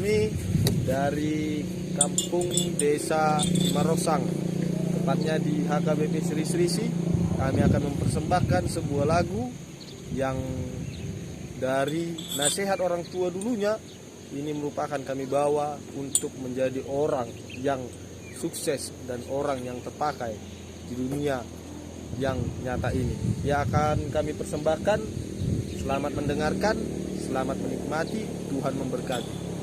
Kami dari kampung desa Marosang, tepatnya di HKBP Sri Srisi. Kami akan mempersembahkan sebuah lagu yang dari nasihat orang tua dulunya. Ini merupakan kami bawa untuk menjadi orang yang sukses dan orang yang terpakai di dunia yang nyata ini. Ya, akan kami persembahkan. Selamat mendengarkan, selamat menikmati, Tuhan memberkati.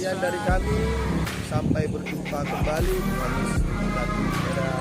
Sekian dari kami, sampai berjumpa kembali. Tuhan Yesus memberkati.